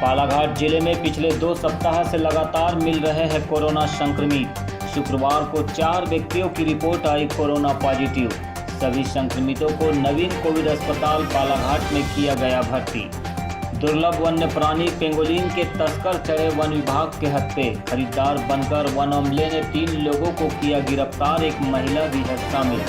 बालाघाट जिले में पिछले 2 सप्ताह से लगातार मिल रहे हैं कोरोना संक्रमित। शुक्रवार को 4 व्यक्तियों की रिपोर्ट आई कोरोना पॉजिटिव। सभी संक्रमितों को नवीन कोविड अस्पताल बालाघाट में किया गया भर्ती। दुर्लभ वन्य प्राणी पेंगोलिन के तस्कर चढ़े वन विभाग के हत्थे। खरीदार बनकर वन अमले ने 3 लोगों को किया गिरफ्तार, एक महिला भी है शामिल।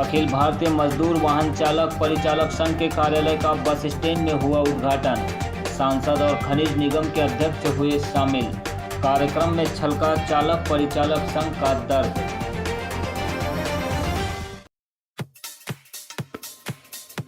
अखिल भारतीय मजदूर वाहन चालक परिचालक संघ के कार्यालय का बस स्टैंड में हुआ उद्घाटन। सांसद और खनिज निगम के अध्यक्ष हुए शामिल। कार्यक्रम में छलका चालक परिचालक संघ का दर्द।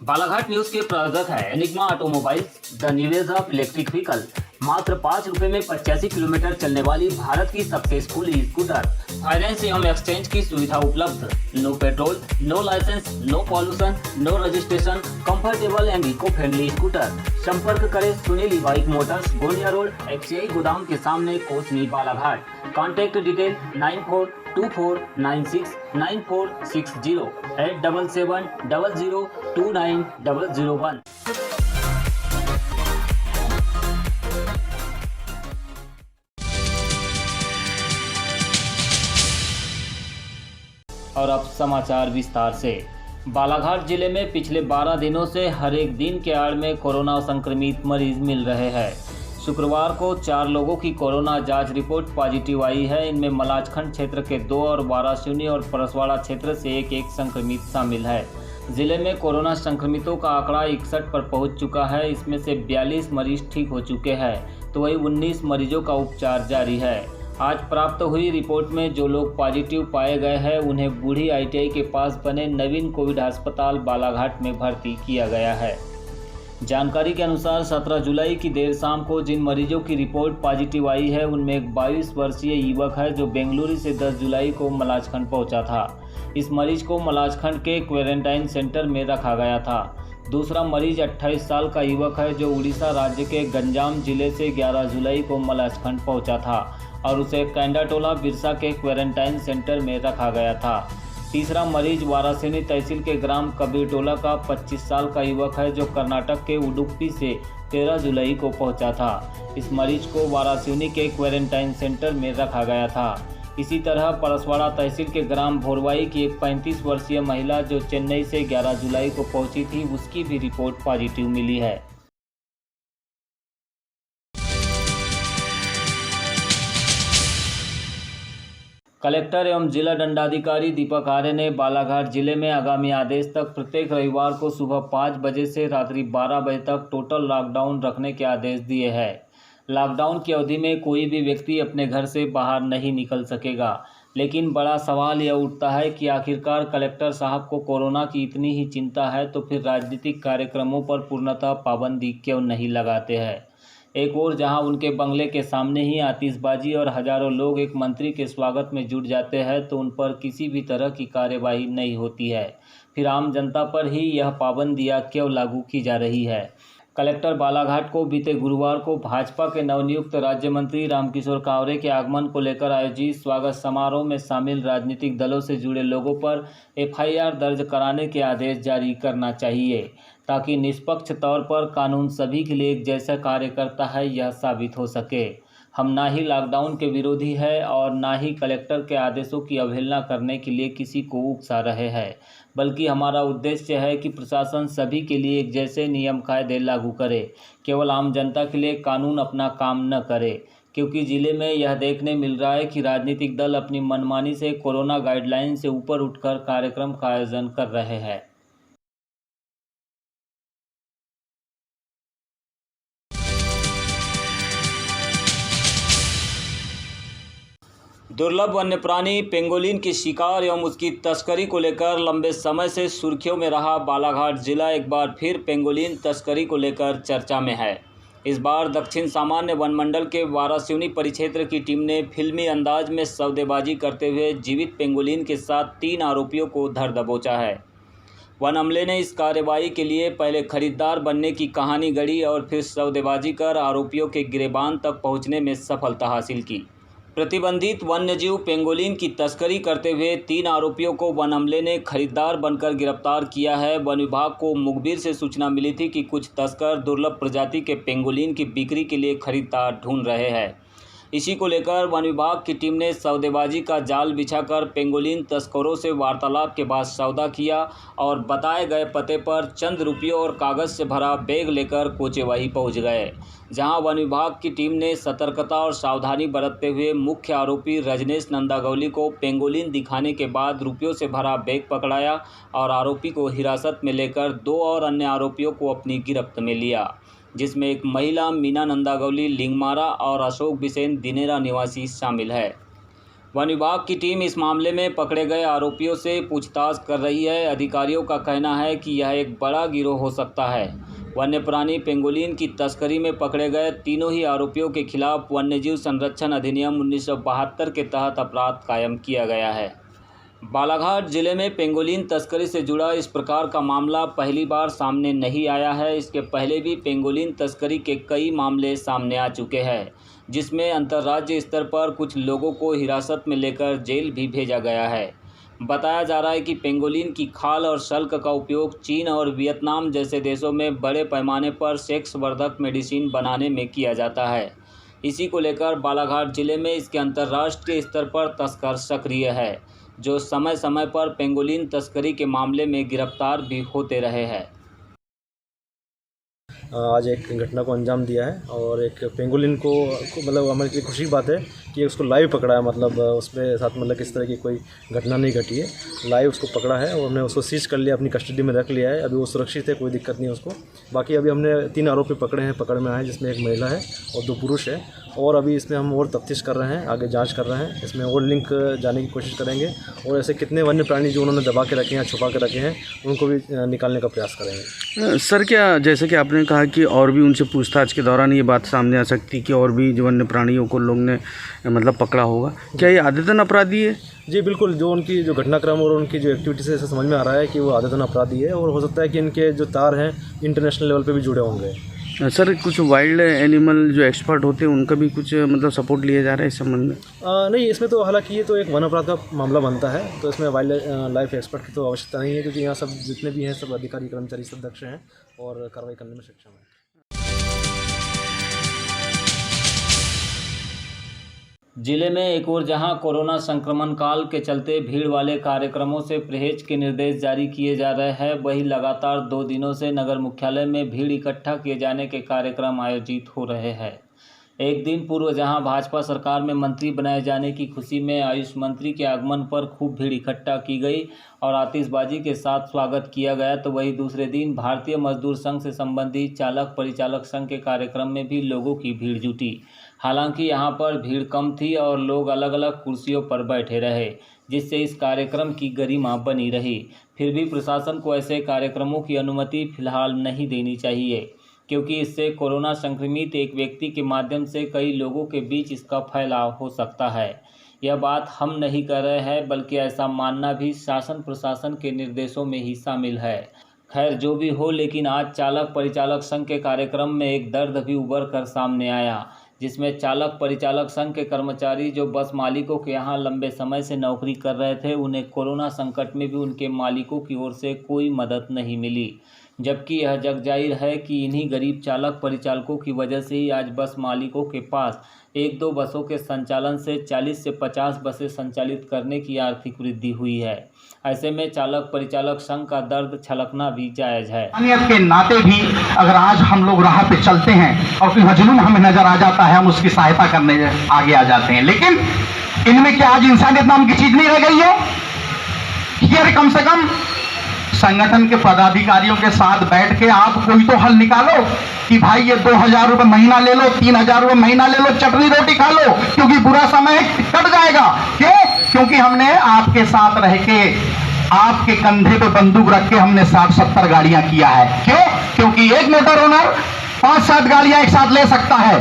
बालाघाट न्यूज के प्रायोजक है Enigma automobiles, the new age of electric vehicle. मात्र 5 रुपए में 85 किलोमीटर चलने वाली भारत की सबसे स्कूली स्कूटर। फाइनेंस एवं एक्सचेंज की सुविधा उपलब्ध। No petrol, no licence, no pollution, no registration, comfortable and eco friendly scooter. संपर्क करें Sunil bike motors, Gondia road, FCI गोदाम के सामने, कोसनी, बालाघाट। Contact detail 9424969460 87700290001। और अब समाचार विस्तार से। बालाघाट जिले में पिछले 12 दिनों से हर एक दिन के आड़ में कोरोना संक्रमित मरीज मिल रहे हैं। शुक्रवार को 4 लोगों की कोरोना जांच रिपोर्ट पॉजिटिव आई है। इनमें मलाजखंड क्षेत्र के 2 और वारासिवनी और परसवाड़ा क्षेत्र से एक संक्रमित शामिल है। जिले में कोरोना संक्रमितों का आंकड़ा 61 पर पहुंच चुका है। इसमें से 42 मरीज ठीक हो चुके हैं, तो वही 19 मरीजों का उपचार जारी है। आज प्राप्त हुई रिपोर्ट में जो लोग पॉजिटिव पाए गए हैं उन्हें बूढ़ी ITI के पास बने नवीन कोविड अस्पताल बालाघाट में भर्ती किया गया है। जानकारी के अनुसार 17 जुलाई की देर शाम को जिन मरीजों की रिपोर्ट पॉजिटिव आई है उनमें एक 22 वर्षीय युवक है जो बेंगलुरु से 10 जुलाई को मलाजखंड पहुंचा था। इस मरीज को मलाजखंड के क्वारंटाइन सेंटर में रखा गया था। दूसरा मरीज 28 साल का युवक है जो उड़ीसा राज्य के गंजाम जिले से 11 जुलाई को मलाजखंड पहुंचा था और उसे कैंडाटोला बिरसा के क्वारंटाइन सेंटर में रखा गया था। तीसरा मरीज वारासिवनी तहसील के ग्राम कबीरटोला का 25 साल का युवक है जो कर्नाटक के उडुपी से 13 जुलाई को पहुंचा था। इस मरीज को वारासिवनी के क्वारंटाइन सेंटर में रखा गया था। इसी तरह परसवाड़ा तहसील के ग्राम भोरवाई की एक 35 वर्षीय महिला जो चेन्नई से 11 जुलाई को पहुंची थी, उसकी भी रिपोर्ट पॉजिटिव मिली है। कलेक्टर एवं जिला दंडाधिकारी दीपक आर्य ने बालाघाट जिले में आगामी आदेश तक प्रत्येक रविवार को सुबह 5 बजे से रात्रि 12 बजे तक टोटल लॉकडाउन रखने के आदेश दिए हैं। लॉकडाउन की अवधि में कोई भी व्यक्ति अपने घर से बाहर नहीं निकल सकेगा। लेकिन बड़ा सवाल यह उठता है कि आखिरकार कलेक्टर साहब को कोरोना की इतनी ही चिंता है तो फिर राजनीतिक कार्यक्रमों पर पूर्णतः पाबंदी क्यों नहीं लगाते हैं। एक ओर जहां उनके बंगले के सामने ही आतिशबाजी और हजारों लोग एक मंत्री के स्वागत में जुट जाते हैं तो उन पर किसी भी तरह की कार्यवाही नहीं होती है, फिर आम जनता पर ही यह पाबंदियां क्यों लागू की जा रही है। कलेक्टर बालाघाट को बीते गुरुवार को भाजपा के नवनियुक्त राज्य मंत्री रामकिशोर कावरे के आगमन को लेकर आयोजित स्वागत समारोह में शामिल राजनीतिक दलों से जुड़े लोगों पर FIR दर्ज कराने के आदेश जारी करना चाहिए ताकि निष्पक्ष तौर पर कानून सभी के लिए एक जैसा कार्य करता है यह साबित हो सके। हम ना ही लॉकडाउन के विरोधी है और ना ही कलेक्टर के आदेशों की अवहेलना करने के लिए किसी को उकसा रहे हैं, बल्कि हमारा उद्देश्य है कि प्रशासन सभी के लिए एक जैसे नियम कायदे लागू करे, केवल आम जनता के लिए कानून अपना काम न करे। क्योंकि जिले में यह देखने मिल रहा है कि राजनीतिक दल अपनी मनमानी से कोरोना गाइडलाइन से ऊपर उठकर कार्यक्रम का आयोजन कर रहे हैं। दुर्लभ वन्य प्राणी पेंगोलिन के शिकार एवं उसकी तस्करी को लेकर लंबे समय से सुर्खियों में रहा बालाघाट जिला एक बार फिर पेंगोलिन तस्करी को लेकर चर्चा में है। इस बार दक्षिण सामान्य वन मंडल के वारासिवनी परिक्षेत्र की टीम ने फिल्मी अंदाज में सौदेबाजी करते हुए जीवित पेंगोलिन के साथ 3 आरोपियों को धर दबोचा है। वन अमले ने इस कार्रवाई के लिए पहले खरीदार बनने की कहानी गढ़ी और फिर सौदेबाजी कर आरोपियों के गिरेबान तक पहुंचने में सफलता हासिल की। प्रतिबंधित वन्यजीव पेंगोलिन की तस्करी करते हुए 3 आरोपियों को वन अमले ने खरीदार बनकर गिरफ्तार किया है। वन विभाग को मुखबिर से सूचना मिली थी कि कुछ तस्कर दुर्लभ प्रजाति के पेंगोलिन की बिक्री के लिए खरीदार ढूंढ रहे हैं। इसी को लेकर वन विभाग की टीम ने सौदेबाजी का जाल बिछाकर पेंगोलिन तस्करों से वार्तालाप के बाद सौदा किया और बताए गए पते पर चंद रुपयों और कागज़ से भरा बैग लेकर कोचेवाही पहुंच गए, जहां वन विभाग की टीम ने सतर्कता और सावधानी बरतते हुए मुख्य आरोपी रजनेश नंदागौली को पेंगोलिन दिखाने के बाद रुपयों से भरा बैग पकड़ाया और आरोपी को हिरासत में लेकर 2 और अन्य आरोपियों को अपनी गिरफ्त में लिया, जिसमें एक महिला मीना नंदागौली लिंगमारा और अशोक बिसेन दिनेरा निवासी शामिल है। वन विभाग की टीम इस मामले में पकड़े गए आरोपियों से पूछताछ कर रही है। अधिकारियों का कहना है कि यह एक बड़ा गिरोह हो सकता है। वन्य प्राणी पेंगोलिन की तस्करी में पकड़े गए तीनों ही आरोपियों के खिलाफ वन्यजीव संरक्षण अधिनियम 1972 के तहत अपराध कायम किया गया है। बालाघाट जिले में पेंगोलिन तस्करी से जुड़ा इस प्रकार का मामला पहली बार सामने नहीं आया है। इसके पहले भी पेंगोलिन तस्करी के कई मामले सामने आ चुके हैं, जिसमें अंतर्राज्यीय स्तर पर कुछ लोगों को हिरासत में लेकर जेल भी भेजा गया है। बताया जा रहा है कि पेंगोलिन की खाल और शल्क का उपयोग चीन और वियतनाम जैसे देशों में बड़े पैमाने पर सेक्स वर्धक मेडिसिन बनाने में किया जाता है। इसी को लेकर बालाघाट जिले में इसके अंतर्राष्ट्रीय स्तर पर तस्कर सक्रिय है, जो समय समय पर पेंगोलिन तस्करी के मामले में गिरफ्तार भी होते रहे हैं। आज एक घटना को अंजाम दिया है और एक पेंगोलिन को मतलब हमारे लिए खुशी की बात है कि उसको लाइव पकड़ा है। मतलब उसमें साथ मतलब किस तरह की कोई घटना नहीं घटी है, लाइव उसको पकड़ा है और हमने उसको सीज कर लिया, अपनी कस्टडी में रख लिया है। अभी वो सुरक्षित है, कोई दिक्कत नहीं है उसको। बाकी अभी हमने 3 आरोपी पकड़े हैं, पकड़ में आए हैं, जिसमें एक महिला है और 2 पुरुष है। और अभी इसमें हम और तफ्तीश कर रहे हैं, आगे जांच कर रहे हैं, इसमें और लिंक जाने की कोशिश करेंगे और ऐसे कितने वन्य प्राणी जो उन्होंने दबा के रखे हैं, छुपा के रखे हैं, उनको भी निकालने का प्रयास करेंगे। सर, क्या जैसे कि आपने कहा कि और भी उनसे पूछताछ के दौरान ये बात सामने आ सकती है कि और भी जो वन्य प्राणियों को लोग ने मतलब पकड़ा होगा, क्या ये आदतन अपराधी है? जी बिल्कुल, जो उनकी जो घटनाक्रम और उनकी जो एक्टिविटी से समझ में आ रहा है कि वो आदतन अपराधी है और हो सकता है कि इनके जो तार हैं इंटरनेशनल लेवल पे भी जुड़े होंगे। सर, कुछ वाइल्ड एनिमल जो एक्सपर्ट होते हैं उनका भी कुछ मतलब सपोर्ट लिया जा रहा है इस संबंध में? नहीं, इसमें तो हालांकि ये तो एक वन अपराध का मामला बनता है, तो इसमें वाइल्ड लाइफ एक्सपर्ट की तो आवश्यकता नहीं है, क्योंकि यहाँ सब जितने भी हैं सब अधिकारी कर्मचारी सब दक्ष हैं और कार्रवाई करने में सक्षम हैं। जिले में एक ओर जहां कोरोना संक्रमण काल के चलते भीड़ वाले कार्यक्रमों से परहेज के निर्देश जारी किए जा रहे हैं, वहीं लगातार 2 दिनों से नगर मुख्यालय में भीड़ इकट्ठा किए जाने के कार्यक्रम आयोजित हो रहे हैं। एक दिन पूर्व जहां भाजपा सरकार में मंत्री बनाए जाने की खुशी में आयुष मंत्री के आगमन पर खूब भीड़ इकट्ठा की गई और आतिशबाजी के साथ स्वागत किया गया, तो वहीं दूसरे दिन भारतीय मजदूर संघ से संबंधित चालक परिचालक संघ के कार्यक्रम में भी लोगों की भीड़ जुटी। हालांकि यहां पर भीड़ कम थी और लोग अलग अलग कुर्सियों पर बैठे रहे, जिससे इस कार्यक्रम की गरिमा बनी रही। फिर भी प्रशासन को ऐसे कार्यक्रमों की अनुमति फिलहाल नहीं देनी चाहिए, क्योंकि इससे कोरोना संक्रमित एक व्यक्ति के माध्यम से कई लोगों के बीच इसका फैलाव हो सकता है। यह बात हम नहीं कर रहे हैं, बल्कि ऐसा मानना भी शासन प्रशासन के निर्देशों में ही शामिल है। खैर, जो भी हो, लेकिन आज चालक परिचालक संघ के कार्यक्रम में एक दर्द भी उभर कर सामने आया, जिसमें चालक परिचालक संघ के कर्मचारी जो बस मालिकों के यहाँ लंबे समय से नौकरी कर रहे थे, उन्हें कोरोना संकट में भी उनके मालिकों की ओर से कोई मदद नहीं मिली। जबकि यह जग जाहिर है कि इन्हीं गरीब चालक परिचालकों की वजह से ही आज बस मालिकों के पास 1-2 बसों के संचालन से 40 से 50 बसें संचालित करने की आर्थिक वृद्धि हुई है। ऐसे में चालक परिचालक संघ का दर्द छलकना भी जायज है। के नाते भी अगर आज हम लोग राह पे चलते हैं और कोई मजलूम हमें नजर आ जाता है, हम उसकी सहायता करने आगे आ जाते हैं, लेकिन इनमें क्या आज इंसानियत नाम की चीज नहीं रह गई है? ये कम से कम संगठन के पदाधिकारियों के साथ बैठ के आप कोई तो हल निकालो कि भाई ये 2000 रुपए महीना ले लो, 3000 रुपए महीना ले लो, चटनी रोटी खा लो, क्योंकि बुरा समय कट जाएगा। क्यों? क्योंकि हमने आपके साथ रह के, आपके कंधे पे बंदूक रख के हमने 60-70 गाड़ियां किया है। क्यों? क्योंकि एक मोटर ओनर 5-7 गाड़ियां एक साथ ले सकता है,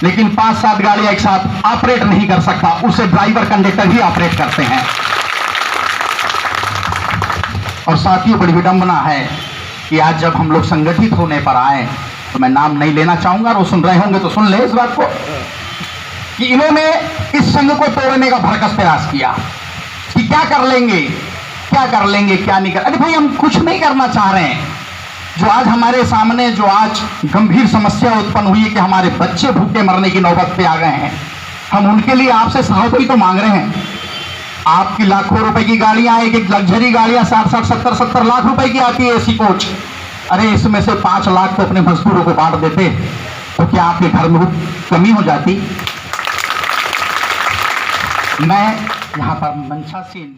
लेकिन 5-7 गाड़ियां एक साथ ऑपरेट नहीं कर सकता, उसे ड्राइवर कंडक्टर ही ऑपरेट करते हैं। और साथियों, बड़ी विडंबना है कि आज जब हम लोग संगठित होने पर आए, तो मैं नाम नहीं लेना चाहूंगा, और वो सुन रहे होंगे तो सुन ले इस बात को, कि इन्होंने इस संघ को तोड़ने का भरकस प्रयास किया कि क्या कर लेंगे, क्या कर लेंगे, क्या नहीं कर। अरे भाई, हम कुछ नहीं करना चाह रहे हैं। जो आज हमारे सामने जो आज गंभीर समस्या उत्पन्न हुई है कि हमारे बच्चे भूखे मरने की नौबत पे आ गए हैं, हम उनके लिए आपसे सहायता ही तो मांग रहे हैं। आपकी लाखों रुपए की गाड़ियां, एक एक लग्जरी गाड़ियां 60-60, 70-70 लाख रुपए की आती है एसी कोच। अरे इसमें से 5 लाख तो अपने मजदूरों को बांट देते तो क्या आपके घर में कमी हो जाती? मैं यहाँ पर मंशा सिंह।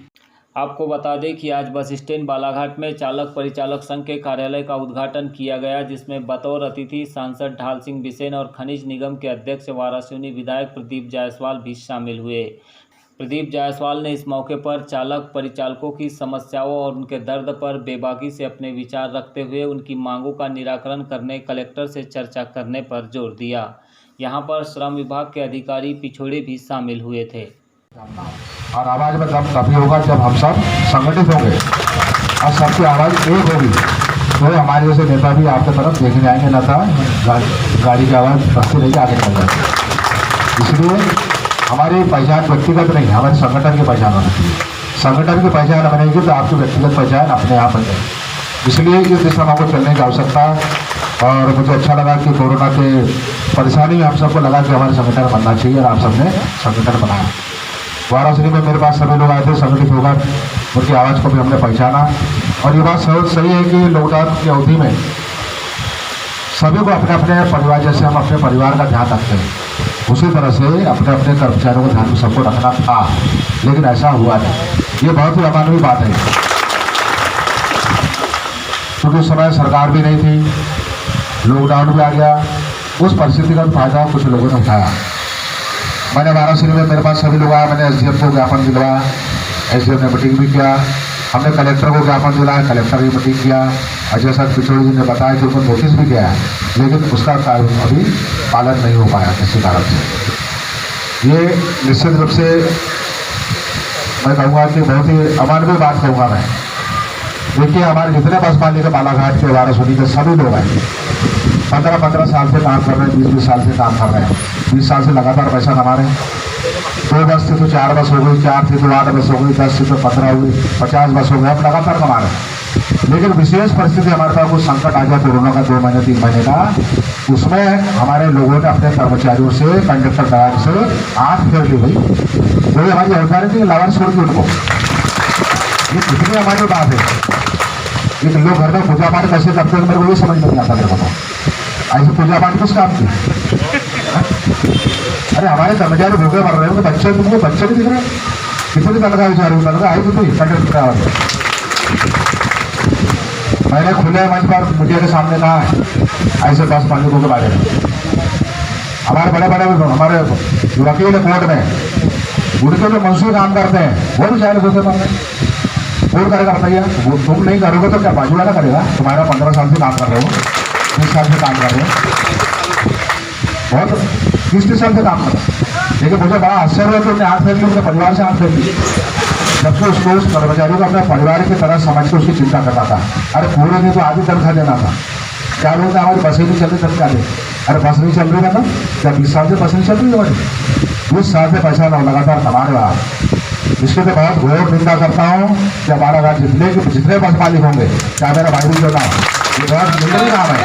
आपको बता दें कि आज बस स्टैंड बालाघाट में चालक परिचालक संघ के कार्यालय का उद्घाटन किया गया, जिसमें बतौर अतिथि सांसद ढाल सिंह बिसेन और खनिज निगम के अध्यक्ष वारासिवनी विधायक प्रदीप जायसवाल भी शामिल हुए। प्रदीप जायसवाल ने इस मौके पर चालक परिचालकों की समस्याओं और उनके दर्द पर बेबाकी से अपने विचार रखते हुए उनकी मांगों का निराकरण करने कलेक्टर से चर्चा करने पर जोर दिया। यहां पर श्रम विभाग के अधिकारी पिछोड़े भी शामिल हुए थे। और आवाज़ में दम तभी होगा जब हम सब संगठित होंगे और सबकी आवाज़ एक होगी, तो हमारे जैसे नेता भी आपके तरफ देखने आएंगे, न था गाड़ी की आवाज़ बस्ती नहीं आगे निकल जाएगी। इसलिए हमारी पहचान व्यक्तिगत नहीं, हमारे संगठन की पहचान होनी चाहिए। संगठन की पहचान बनेगी तो आपकी व्यक्तिगत पहचान अपने आप बन जाएगी। इसलिए इस दिशा में हमको चलने की आवश्यकता है। और मुझे अच्छा लगा कि कोरोना के परेशानी हम सबको लगा कि हमारे संगठन बनना चाहिए और आप सबने संगठन बनाया। वाराणसी में मेरे पास सभी लोग आए थे संगठित होकर, उनकी आवाज़ को भी हमने पहचाना। और ये बात सही है कि लॉकडाउन की अवधि में सभी को अपने अपने परिवार, जैसे हम अपने परिवार का ध्यान रखते हैं, उसी तरह से अपने अपने कर्मचारियों का ध्यान सबको रखना था, लेकिन ऐसा हुआ नहीं। ये बहुत ही अमानवीय बात है, क्योंकि उस समय सरकार भी नहीं थी, लॉकडाउन भी आ गया। उस परिस्थिति का फायदा कुछ लोगों ने उठाया। मैंने वाराणसी में मेरे पास सभी लोग आए, मैंने एसडीएम को ज्ञापन दिलवाया, एसडीएम ने मीटिंग भी किया। हमने कलेक्टर को ज्ञापन दिलाया, कलेक्टर ने मीटिंग किया। अजय सर पिछोड़ी जी ने बताया कि उनको नोटिस भी गया है, लेकिन उसका कार्य अभी पालन नहीं हो पाया किसी कारण से। ये निश्चित रूप से मैं कहूँगा कि बहुत ही अमानवीय बात कहूँगा मैं। देखिए, हमारे जितने बस मालिक के बालाघाट के वाराणसी के सभी लोग हैं, 15-15 साल से काम कर रहे हैं, 20-20 साल से काम कर रहे हैं, 20 साल से लगातार पैसा कमा रहे हैं। 2 बस थे तो 4 बस हो गई, 4 थी तो 8 बस हो गई, 10 थी तो 15 हो गई, 50 बस हो गए, हम लगातार कमा रहे हैं। लेकिन विशेष परिस्थिति हमारे पास कुछ संकट आ गया कोरोना का 2 महीने 3 महीने का, उसमें हमारे लोगों ने अपने कर्मचारियों से, कंडक्टर ड्राइवर से आंख फेर ली गई। वही हमारी अधिकारी थी, लावर छोड़ दी उनको। ये कितनी हमारी बात है। लेकिन लोग घर में पूजा पाठ कैसे करते हैं, मेरे को ये समझ नहीं आता। मेरे को ऐसे पूजा पाठ किस काम की? अरे हमारे कर्मचारी भूखे मर रहे हैं, बच्चे, तुमको बच्चे भी दिख रहे हैं, कितनी तनख्वाह बेचारी तनख्वाह आई तो कंडक्टर ड्राइवर। मैंने खुले मंच पर मीडिया के सामने कहा है ऐसे बस मालिकों के बारे में। हमारे बड़े बड़े हमारे वकील कोर्ट में, उनके जो मंसूर काम करते हैं, वो भी चाहे सोचे मर रहे। कोर्ट करेगा बताइए, वो तुम नहीं करोगे तो क्या बाजू वाला करेगा? तुम्हारा 15 साल से काम कर रहे हो, 20 साल से काम कर रहे हो, बहुत 20-30 साल से काम कर रहे हो। लेकिन मुझे बड़ा आश्चर्य है कि उन्हें हाथ फेर ली, उनके परिवार से हाथ फेर ली। जब से उसको उस कर्मचारी को अपने परिवार की तरह समझ के उसकी चिंता करना था। अरे पूरे नहीं तो आधी तनख्वाह देना था। क्या बोलते हैं, हमारी बसें नहीं चल रही, तनख्वाह दे। अरे बस नहीं चल रही है ना, क्या 20 साल से बस नहीं चल रही है? हमारी 20 साल से पैसा लगातार कमा रहा। इसके तो बहुत घोर निंदा करता हूँ कि हमारा राज्य जितने बस मालिक होंगे, क्या मेरा भाई भी जो नाम, ये बहुत निंदनीय नाम है।